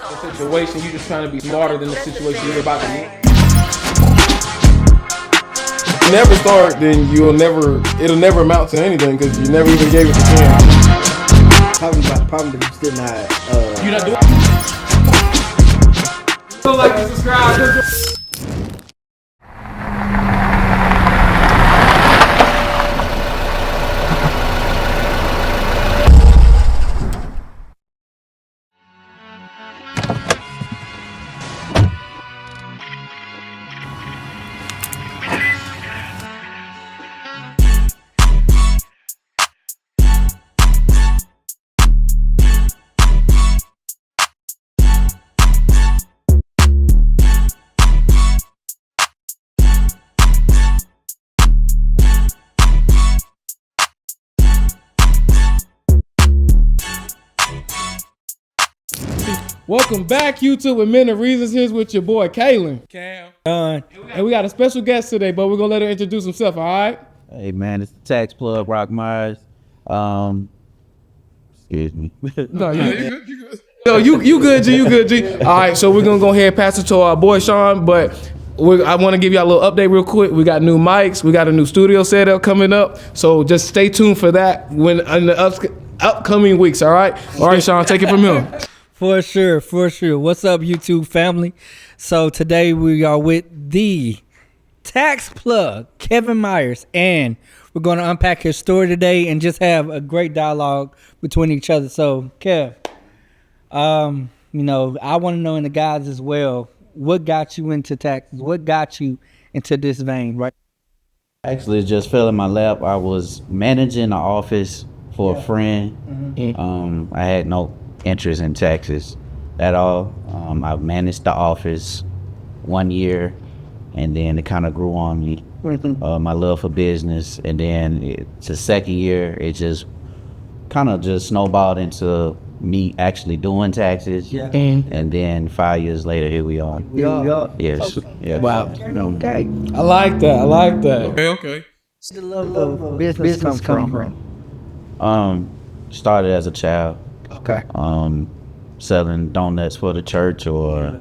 The situation, you just trying to be smarter than the situation you're about to be. If you never start, then it'll never amount to anything because you never even gave it a chance. Probably my problem is still not. You're not doing. Don't like and subscribe. Welcome back, YouTube, with Men of Reasons. Here's with your boy, Kalen. Cam. And we got a special guest today, but we're going to let her introduce himself, all right? Hey, man, it's the tax plug, Rock Myers. Excuse me. No, you good. No, you good, G. You good, G. All right, so we're going to go ahead and pass it to our boy, Sean, but I want to give y'all a little update real quick. We got new mics. We got a new studio setup coming up, so just stay tuned for that when in the upcoming weeks, all right? All right, Sean, take it from here. For sure. What's up, YouTube family? So today we are with the tax plug, Kevin Myers, and we're going to unpack his story today and just have a great dialogue between each other. So, Kev, I want to know in the guys as well, what got you into taxes? What got you into this vein, right? Actually, just fell in my lap. I was managing an office for a friend. Mm-hmm. I had no interest in taxes at all. I managed the office 1 year, and then it kind of grew on me, my love for business. And then the second year, it just kind of just snowballed into me actually doing taxes. Yeah. And then 5 years later, here we are. Yes. Okay. Yeah. Wow. Okay. I like that. Okay. The love of business come from? Started as a child. Okay. Selling donuts for the church or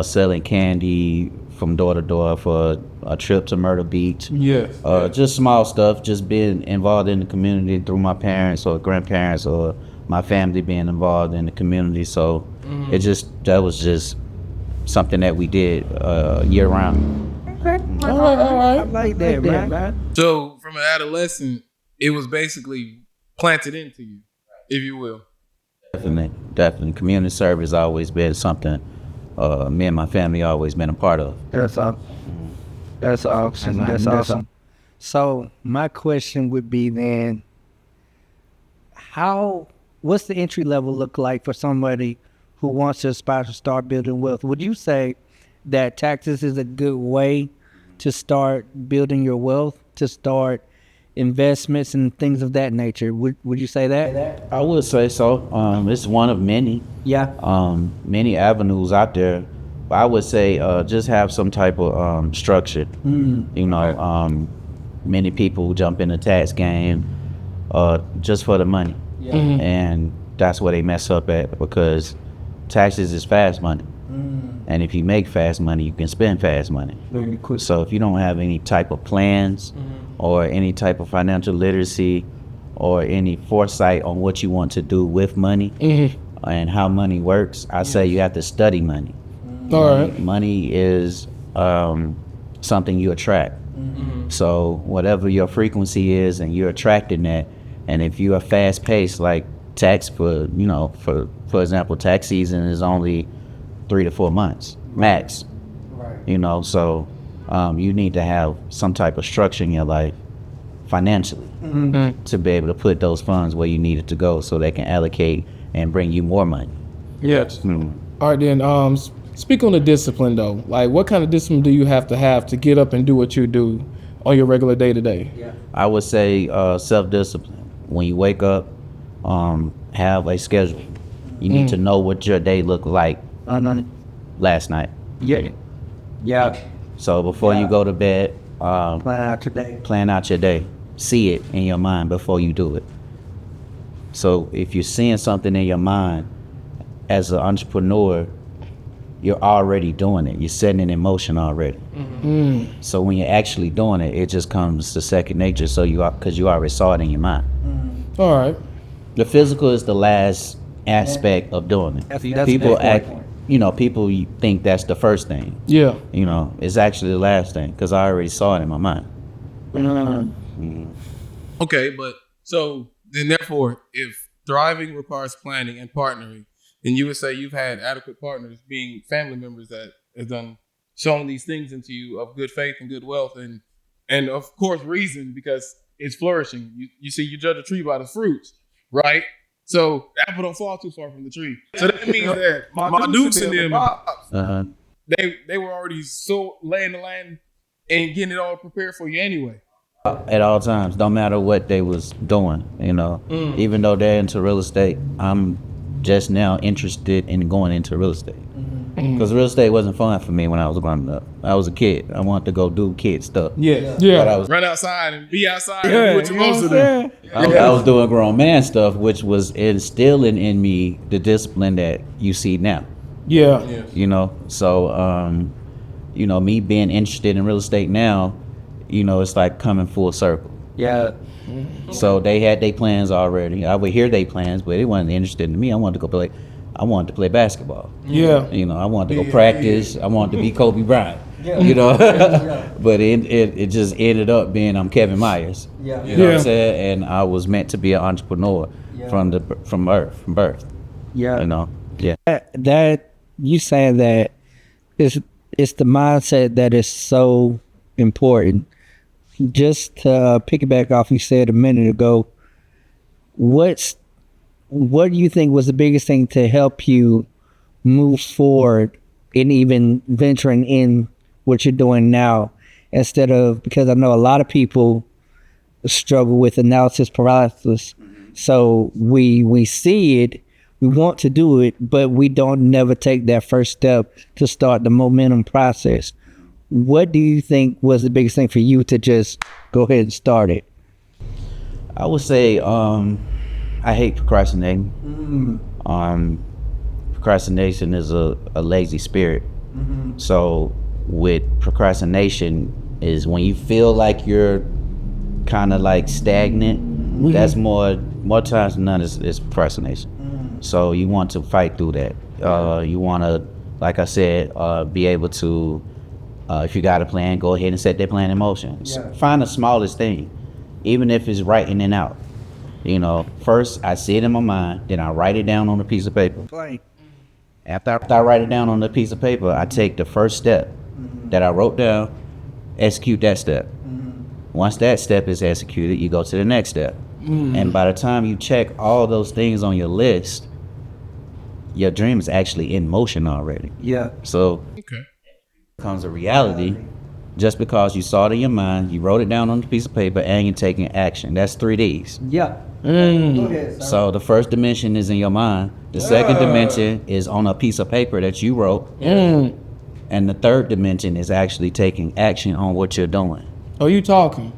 selling candy from door to door for a trip to Myrtle Beach. Yes. Just small stuff, just being involved in the community through my parents or grandparents or my family being involved in the community. So that was just something that we did year round. All right. I like that, man. So from an adolescent, it was basically planted into you, if you will. Definitely. Community service always been something me and my family always been a part of. That's awesome. So my question would be then, what's the entry level look like for somebody who wants to aspire to start building wealth? Would you say that taxes is a good way to start building your wealth, to start investments and things of that nature? Would you say that? I would say so. It's one of many. Yeah. Many avenues out there. I would say just have some type of structure. Many people jump in the tax game just for the money. Yeah. And that's where they mess up at, because taxes is fast money. And if you make fast money, you can spend fast money. So if you don't have any type of plans or any type of financial literacy or any foresight on what you want to do with money and how money works, I say you have to study money. All right. Money is something you attract. So whatever your frequency is, and you're attracting that. And if you are fast paced, like tax for example, tax season is only 3 to 4 months max. Right. So you need to have some type of structure in your life financially to be able to put those funds where you need it to go, so they can allocate and bring you more money. Yes. All right, then speak on the discipline though. Like, what kind of discipline do you have to get up and do what you do on your regular day to day? I would say self-discipline. When you wake up, have a schedule. You need to know what your day looked like last night. Yeah. So before you go to bed, Plan out your day. See it in your mind before you do it. So if you're seeing something in your mind as an entrepreneur, you're already doing it. You're setting it in motion already. So when you're actually doing it, it just comes to second nature. So because you already saw it in your mind. All right. The physical is the last aspect of doing it. That's People a good act, point. people think that's the first thing. Yeah. It's actually the last thing because I already saw it in my mind. Okay, but so then therefore, if thriving requires planning and partnering, then you would say you've had adequate partners, being family members that have shown these things into you of good faith and good wealth, and of course reason, because it's flourishing. You see, you judge a tree by the fruits, right? So the apple don't fall too far from the tree. So that means that my dukes and them, they were already so laying the land and getting it all prepared for you anyway. At all times, don't matter what they was doing, even though they're into real estate, I'm just now interested in going into real estate because real estate wasn't fun for me when I was growing up. I was a kid. I wanted to go do kid stuff. Yeah. But I was Run outside and be outside and do what you're supposed to do. I was doing grown man stuff, which was instilling in me the discipline that you see now. Yeah. So me being interested in real estate now, it's like coming full circle. Yeah. So they had their plans already. I would hear their plans, but they wasn't interested in me. I wanted to play basketball. Yeah. I wanted to go practice. I wanted to be Kobe Bryant. But it just ended up being I'm Kevin Myers. Yeah. You know what I'm saying? And I was meant to be an entrepreneur from birth. Yeah. Yeah. That you saying that it's the mindset that is so important. Just to piggyback off you said a minute ago, what do you think was the biggest thing to help you move forward in even venturing in what you're doing now, instead of, because I know a lot of people struggle with analysis paralysis. So we see it, we want to do it, but we don't never take that first step to start the momentum process. What do you think was the biggest thing for you to just go ahead and start it? I would say I hate procrastinating. Procrastination is a lazy spirit. So with procrastination is when you feel like you're kind of like stagnant. That's more times than none is procrastination. So you want to fight through that. You want to, like I said, be able to, if you got a plan, go ahead and set that plan in motion. Find the smallest thing, even if it's writing it out. First I see it in my mind, then I write it down on a piece of paper. After I write it down on a piece of paper, I take the first step that I wrote down, execute that step. Once that step is executed, you go to the next step. And by the time you check all those things on your list, your dream is actually in motion already. So comes a reality. Just because you saw it in your mind, you wrote it down on a piece of paper, and you're taking action. That's 3 Ds. So the first dimension is in your mind. The second dimension is on a piece of paper that you wrote. And the third dimension is actually taking action on what you're doing. Oh, you talking?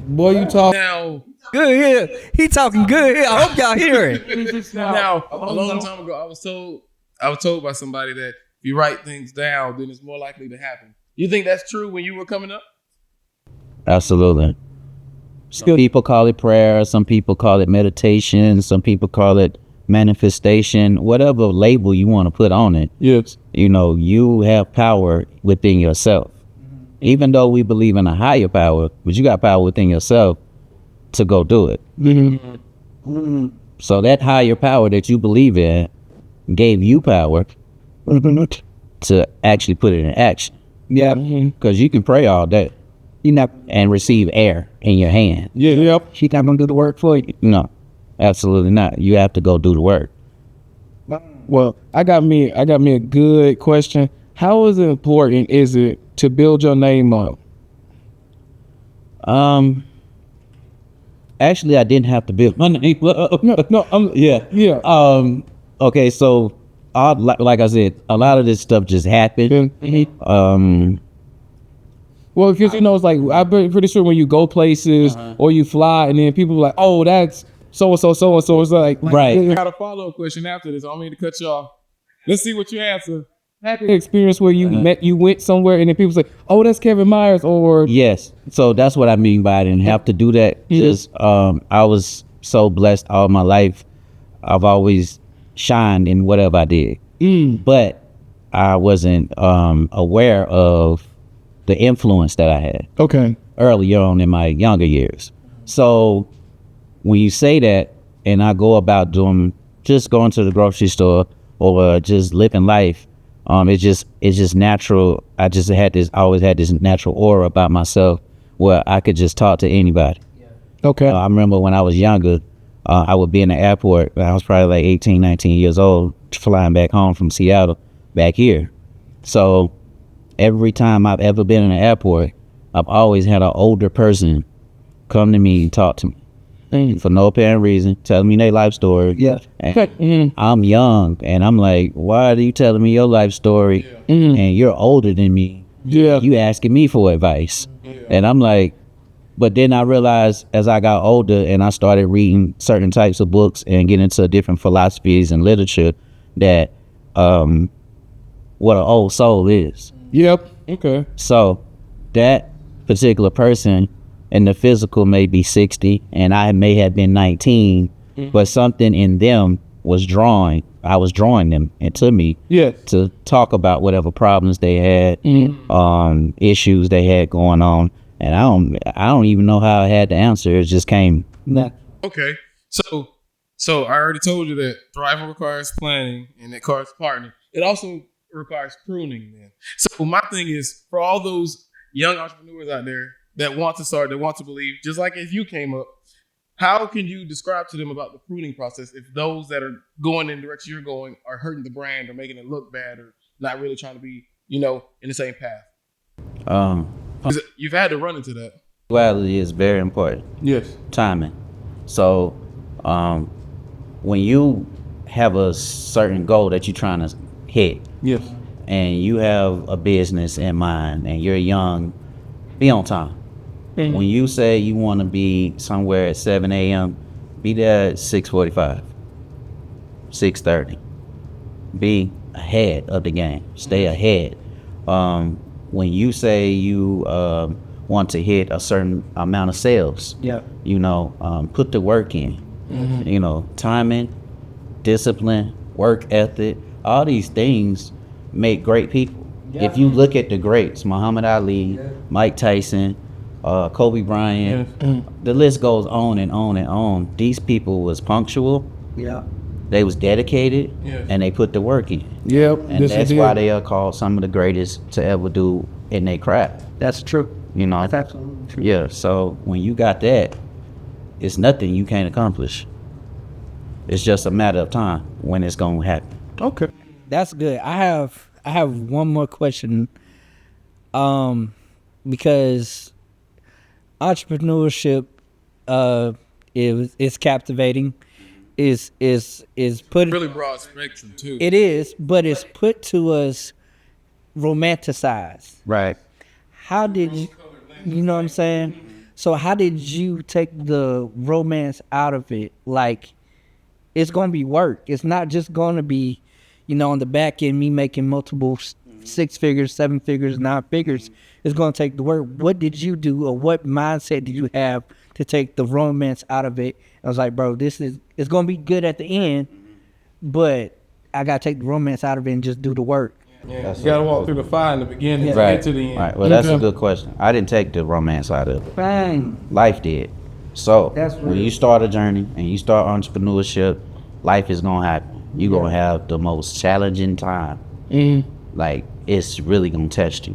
Boy, you talking. Now, Good here. He talking good here. I hope y'all hear it. now, a long time ago, I was told by somebody that if you write things down, then it's more likely to happen. You think that's true when you were coming up? Absolutely. Some people call it prayer. Some people call it meditation. Some people call it manifestation. Whatever label you want to put on it. Yes. You have power within yourself. Even though we believe in a higher power, but you got power within yourself to go do it. So that higher power that you believe in gave you power to actually put it in action. Because you can pray all day and receive air in your hand. She's not gonna do the work for you. No, absolutely not. You have to go do the work. Well, I got me a good question. How important is it to build your name up? Actually, I didn't have to build my name up. Yeah. Okay, so like I said, a lot of this stuff just happened. Well, because it's like, I'm pretty sure when you go places or you fly, and then people are like, oh, that's so and so. It's like, right. I got a follow-up question after this. I don't mean to cut you off. Let's see what you answer. had an experience where you went somewhere and then people say, "Oh, that's Kevin Myers," or Yes. So that's what I mean by I didn't have to do that. Just I was so blessed all my life. I've always shined in whatever I did. But I wasn't aware of the influence that I had okay, earlier on in my younger years. So when you say that and I go about just going to the grocery store or just living life, it's just natural. I always had this natural aura about myself where I could just talk to anybody. okay, I remember when I was younger, I would be in the airport. I was probably like 18, 19 years old, flying back home from Seattle back here. So every time I've ever been in an airport, I've always had an older person come to me and talk to me for no apparent reason, telling me their life story. Yeah. And I'm young, and I'm like, why are you telling me your life story? And you're older than me. yeah, You asking me for advice. And I'm like, but then I realized as I got older and I started reading certain types of books and getting into different philosophies and literature that what an old soul is. yep, okay, So that particular person in the physical may be 60 and I may have been 19, but something in them was I was drawing them into me yeah, to talk about whatever problems they had, issues they had going on. And I don't even know how I had the answer. It just came. okay. So I already told you that thriving requires planning and it requires partnering. It also requires pruning, man. So my thing is for all those young entrepreneurs out there that want to start, that want to believe, just like as you came up, how can you describe to them about the pruning process if those that are going in the direction you're going are hurting the brand or making it look bad or not really trying to be, in the same path? 'Cause you've had to run into that. Punctuality is very important. Yes. Timing. So when you have a certain goal that you're trying to hit Yes. and you have a business in mind and you're young, be on time. When you say you want to be somewhere at 7 a.m., be there at 6:45, 6:30. Be ahead of the game. Stay ahead. When you say you want to hit a certain amount of sales, put the work in. Timing, discipline, work ethic, all these things make great people. If you look at the greats, Muhammad Ali, Mike Tyson, Kobe Bryant, the list goes on and on and on. These people was punctual. Yeah. They was dedicated, Yes. and they put the work in. Yep. And that's why they are called some of the greatest to ever do in their craft. That's true. That's absolutely true. Yeah, so when you got that, it's nothing you can't accomplish. It's just a matter of time when it's gonna happen. Okay. That's good. I have one more question. Because entrepreneurship is captivating. Is put Really broad spectrum too. It is, but it's put to us romanticized. Right. How did you know what I'm saying? So how did you take the romance out of it? Like, it's gonna be work. It's not just gonna be, on the back end, me making multiple 6 figures, 7 figures, 9 figures. It's gonna take the work. What did you do, or what mindset did you have to take the romance out of it? I was like, bro, it's gonna be good at the end, but I gotta take the romance out of it and just do the work. Yeah. You gotta walk through the fire in the beginning to Right. get to the end. Right. Well, that's a good question. I didn't take the romance out of it. Bang. Life did. So That's when real. you start a journey and you start entrepreneurship, life is gonna happen. You're gonna have the most challenging time. Like, it's really gonna test you.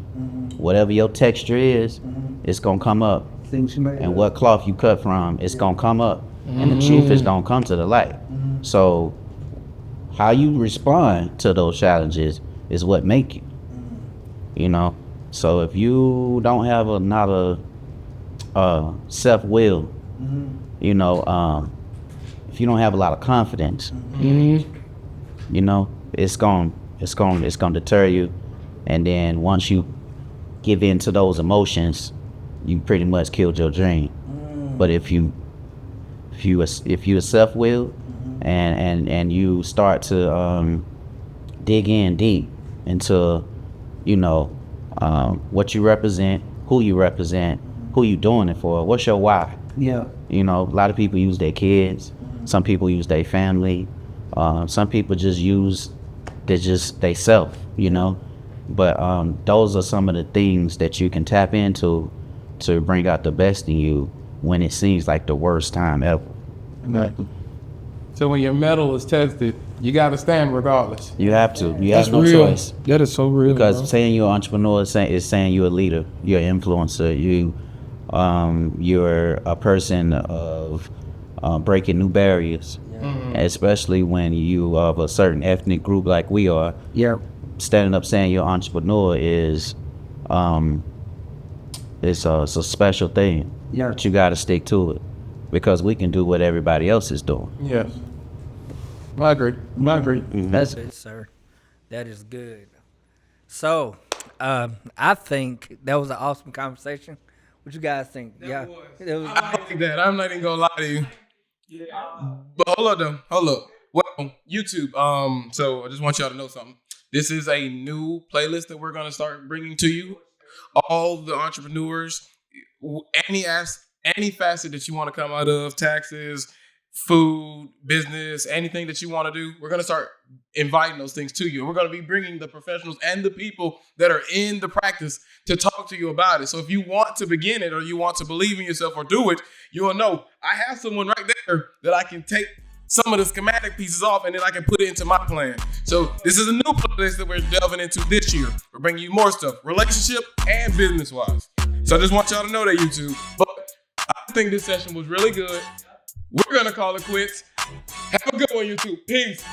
Whatever your texture is, it's gonna come up. Things you made. And what cloth you cut from, it's gonna come up. And the truth is gonna come to the light. So how you respond to those challenges is what make you. So if you don't have not a self-will, if you don't have a lot of confidence, it's gonna deter you. And then once you give in to those emotions, you pretty much killed your dream. But if you are self-willed and you start to dig in deep into, you know, what you represent, who you doing it for, what's your why. Yeah. You know, a lot of people use their kids, some people use their family, some people just use they self, you know. But those are some of the things that you can tap into to bring out the best in you when it seems like the worst time ever. Exactly. So when your metal is tested, you got to stand regardless. You have to. You That's have no real. choice. That is so real. Because bro. saying you're an entrepreneur is saying you're a leader, you're an influencer, you're a person of breaking new barriers, especially when you of a certain ethnic group like we are. Yeah. Standing up saying you're an entrepreneur is it's a special thing. Yeah. But you got to stick to it because we can do what everybody else is doing. Yes. I agree. That's it, sir. That is good. So, I think that was an awesome conversation. What you guys think? Yeah. It was- I like that. I'm not even gonna lie to you. But hold up though. Hold up. Well, YouTube. So I just want y'all to know something. This is a new playlist that we're gonna start bringing to you. All the entrepreneurs, any facet that you want to come out of, taxes, food, business, anything that you want to do, we're going to start inviting those things to you. And we're going to be bringing the professionals and the people that are in the practice to talk to you about it. So if you want to begin it or you want to believe in yourself or do it, you will know I have someone right there that I can take some of the schematic pieces off and then I can put it into my plan. So this is a new playlist that we're delving into this year. We're bringing you more stuff, relationship and business wise. So I just want y'all to know that, YouTube. But I think this session was really good. We're going to call it quits. Have a good one, YouTube. Peace.